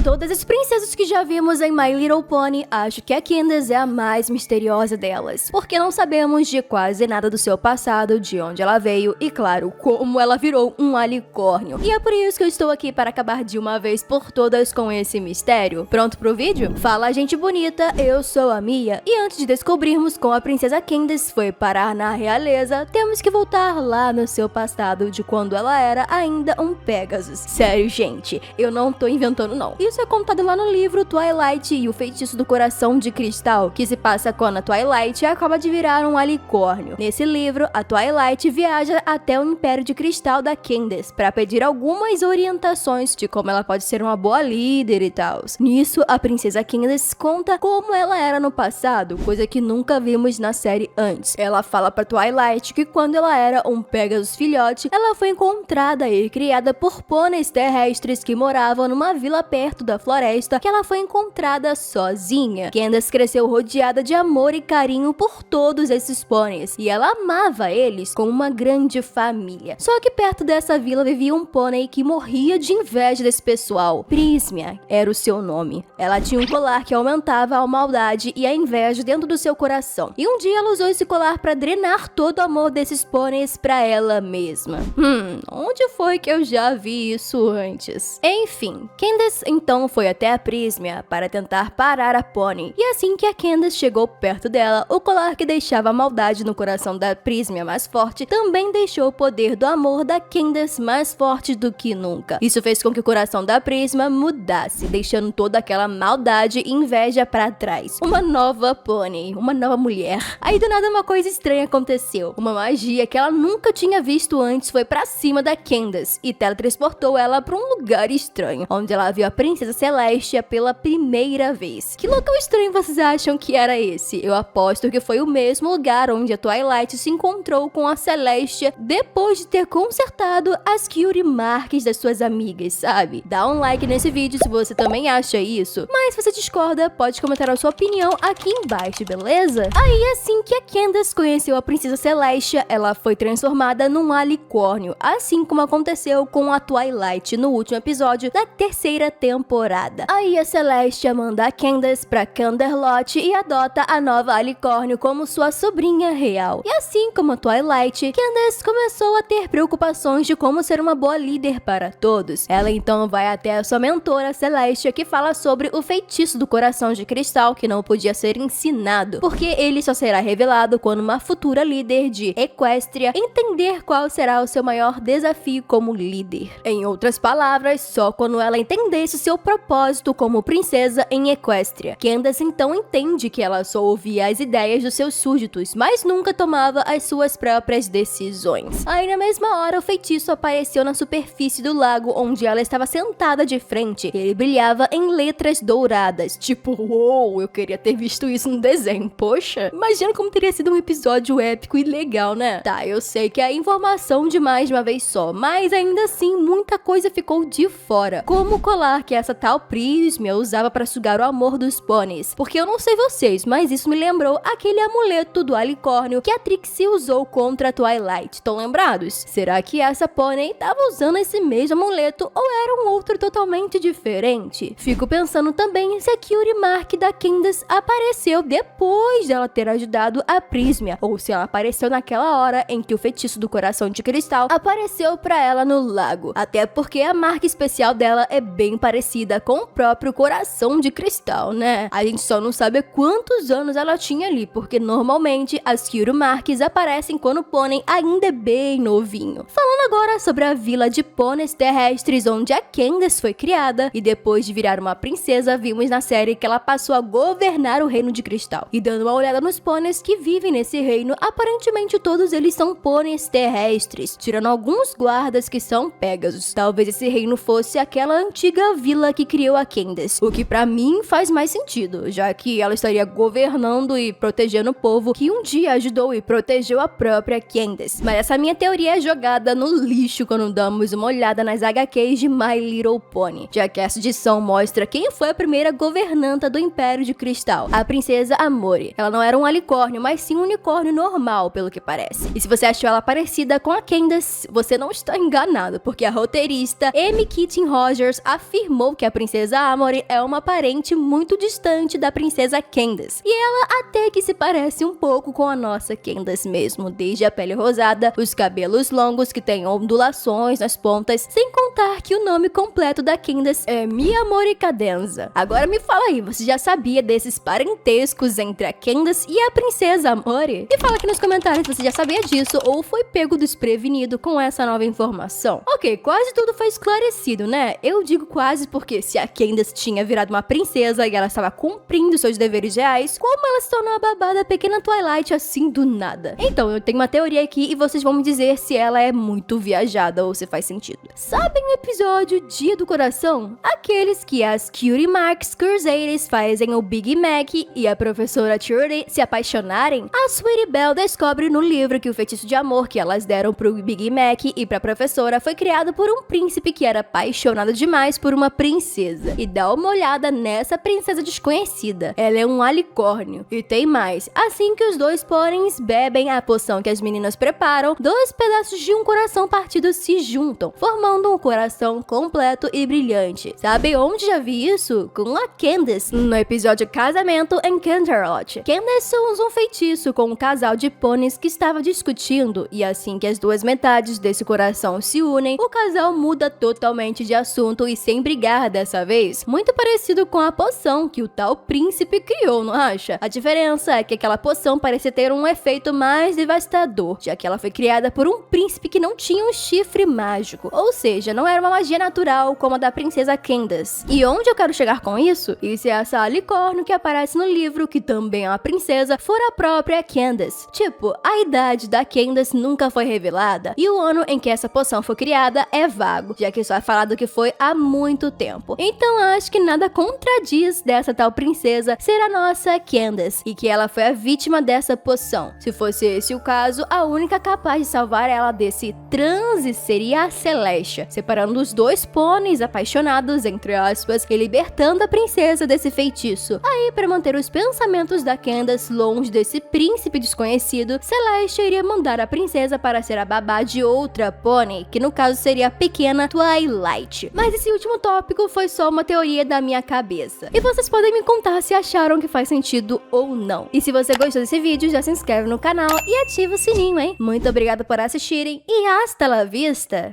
todas as princesas que já vimos em My Little Pony, acho que a Candace é a mais misteriosa delas, porque não sabemos de quase nada do seu passado, de onde ela veio e, claro, como ela virou um unicórnio. E é por isso que eu estou aqui para acabar de uma vez por todas com esse mistério. Pronto pro vídeo? Fala, gente bonita, eu sou a Mia, e antes de descobrirmos como a princesa Candace foi parar na realeza, temos que voltar lá no seu passado, de quando ela era ainda um Pegasus. Sério, gente, eu não tô inventando não. Isso é contado lá no livro Twilight e o Feitiço do Coração de Cristal, que se passa quando a Twilight acaba de virar um unicórnio. Nesse livro, a Twilight viaja até o Império de Cristal da Candace para pedir algumas orientações de como ela pode ser uma boa líder e tal. Nisso, a princesa Candace conta como ela era no passado, coisa que nunca vimos na série antes. Ela fala pra Twilight que quando ela era um Pegasus filhote, ela foi encontrada e criada por pôneis terrestres que moravam numa vila perto da floresta, que ela foi encontrada sozinha. Candace cresceu rodeada de amor e carinho por todos esses pôneis, e ela amava eles como uma grande família. Só que perto dessa vila vivia um pônei que morria de inveja desse pessoal. Prismia era o seu nome. Ela tinha um colar que aumentava a maldade e a inveja dentro do seu coração. E um dia ela usou esse colar para drenar todo o amor desses pôneis para ela mesma. Onde foi que eu já vi isso antes? Enfim, Candace então foi até a Prismia para tentar parar a pônei. E assim que a Candace chegou perto dela, o colar que deixava a maldade no coração da Prismia mais forte também deixou o poder do amor da Candace mais forte do que nunca. Isso fez com que o coração da Prisma mudasse, deixando toda aquela maldade e inveja para trás. Uma nova pônei, uma nova mulher. Aí do nada uma coisa estranha aconteceu. Uma magia que ela nunca tinha visto antes foi pra cima da Candace e teletransportou ela pra um lugar estranho, onde ela viu a princesa Celestia pela primeira vez. Que local estranho vocês acham que era esse? Eu aposto que foi o mesmo lugar onde a Twilight se encontrou com a Celestia depois de ter consertado as cutie marks das suas amigas, sabe? Dá um like nesse vídeo se você também acha isso, mas se você discorda, pode comentar a sua opinião aqui embaixo, beleza? Aí assim que a Candace conheceu a princesa Celestia, ela foi transformada num unicórnio, assim como aconteceu com a Twilight no último episódio da terceira temporada. Aí a Celestia manda a Candace pra Canderlot e adota a nova unicórnio como sua sobrinha real. E assim como a Twilight, Candace começou a ter preocupações de como ser uma boa líder para todos. Ela então vai até a sua mentora Celestia, que fala sobre o feitiço do coração de cristal que não podia ser ensinado, porque ele só será revelado quando uma futura líder de Equestria entender qual será o seu maior desafio como líder. Em outras palavras, só quando ela entendesse seu propósito como princesa em Equestria. Candace então entende que ela só ouvia as ideias dos seus súditos, mas nunca tomava as suas próprias decisões. Aí na mesma hora o feitiço apareceu na superfície do lago onde ela estava sentada de frente. Ele brilhava em letras douradas, tipo, uou, eu queria ter visto isso no desenho, poxa. Imagina como teria sido um episódio épico e legal, né? Tá, eu sei que é informação demais de uma vez só, mas ainda assim muita coisa ficou de fora. Como o colar que essa tal Prismia usava para sugar o amor dos pôneis. Porque eu não sei vocês, mas isso me lembrou aquele amuleto do unicórnio que a Trixie usou contra a Twilight. Estão lembrados? Será que essa pônei tava usando esse mesmo amuleto ou era um outro totalmente diferente? Fico pensando também se a cutie mark da Candace apareceu depois dela ter ajudado a Prismia, ou se ela apareceu naquela hora em que o feitiço do coração de cristal apareceu pra ela no lago. Até porque a marca especial dela é bem parecida com o próprio coração de cristal, né? A gente só não sabe quantos anos ela tinha ali, porque normalmente as cutie marks aparecem quando o pônei ainda é bem novinho. Falando agora sobre a vila de pôneis terrestres onde a Candace foi criada, e depois de virar uma princesa, vimos na série que ela passou a governar o reino de cristal. E dando uma olhada nos pôneis que vivem nesse reino, aparentemente todos eles são pôneis terrestres, tirando alguns guardas que são Pegasus. Talvez esse reino fosse aquela antiga vila que criou a Candace, o que pra mim faz mais sentido, já que ela estaria governando e protegendo o povo que um dia ajudou e protegeu a própria Candace. Mas essa minha teoria é jogada no lixo quando damos uma olhada nas HQs de My Little Pony, já que essa edição mostra quem foi a primeira governanta do Império de Cristal, a princesa Amore. Ela não era um unicórnio, mas sim um unicórnio normal, pelo que parece. E se você achou ela parecida com a Candace, você não está enganado, porque a roteirista Amy Keating Rogers afirmou que a princesa Amory é uma parente muito distante da princesa Candace. E ela até que se parece um pouco com a nossa Candace mesmo, desde a pele rosada, os cabelos longos que têm ondulações nas pontas, sem contar que o nome completo da Candace é Mi Amore Cadenza. Agora me fala aí, você já sabia desses parentescos entre a Candace e a princesa Amory? Me fala aqui nos comentários se você já sabia disso ou foi pego desprevenido com essa nova informação. Ok, quase tudo foi esclarecido, né? Eu digo quase porque se a Candace tinha virado uma princesa e ela estava cumprindo seus deveres reais, como ela se tornou a babá da pequena Twilight assim do nada? Então, eu tenho uma teoria aqui e vocês vão me dizer se ela é muito viajada ou se faz sentido. Sabem o episódio Dia do Coração? Aqueles que as Cutie Marks Crusaders fazem o Big Mac e a professora Trudy se apaixonarem? A Sweetie Belle descobre no livro que o feitiço de amor que elas deram pro Big Mac e pra professora foi criado por um príncipe que era apaixonado demais por uma princesa. E dá uma olhada nessa princesa desconhecida. Ela é um alicórnio. E tem mais. Assim que os dois pôneis bebem a poção que as meninas preparam, dois pedaços de um coração partido se juntam, formando um coração completo e brilhante. Sabe onde já vi isso? Com a Candace, no episódio Casamento em Canterlot. Candace usa um feitiço com um casal de pôneis que estava discutindo, e assim que as duas metades desse coração se unem, o casal muda totalmente de assunto e sem brigar dessa vez. Muito parecido com a poção que o tal príncipe criou, não acha? A diferença é que aquela poção parece ter um efeito mais devastador, já que ela foi criada por um príncipe que não tinha um chifre mágico, ou seja, não era uma magia natural como a da princesa Candace. E onde eu quero chegar com isso? E se essa alicórnio que aparece no livro, que também é uma princesa, for a própria Candace? Tipo, a idade da Candace nunca foi revelada, e o ano em que essa poção foi criada é vago, já que só é falado que foi há muito tempo. Então acho que nada contradiz dessa tal princesa ser a nossa Candace, e que ela foi a vítima dessa poção. Se fosse esse o caso, a única capaz de salvar ela desse transe seria a Celestia, separando os dois pôneis apaixonados, entre aspas, e libertando a princesa desse feitiço. Aí, para manter os pensamentos da Candace longe desse príncipe desconhecido, Celestia iria mandar a princesa para ser a babá de outra pônei, que no caso seria a pequena Twilight. Mas esse último tópico foi só uma teoria da minha cabeça. E vocês podem me contar se acharam que faz sentido ou não. E se você gostou desse vídeo, já se inscreve no canal e ativa o sininho, hein? Muito obrigada por assistirem e hasta la vista!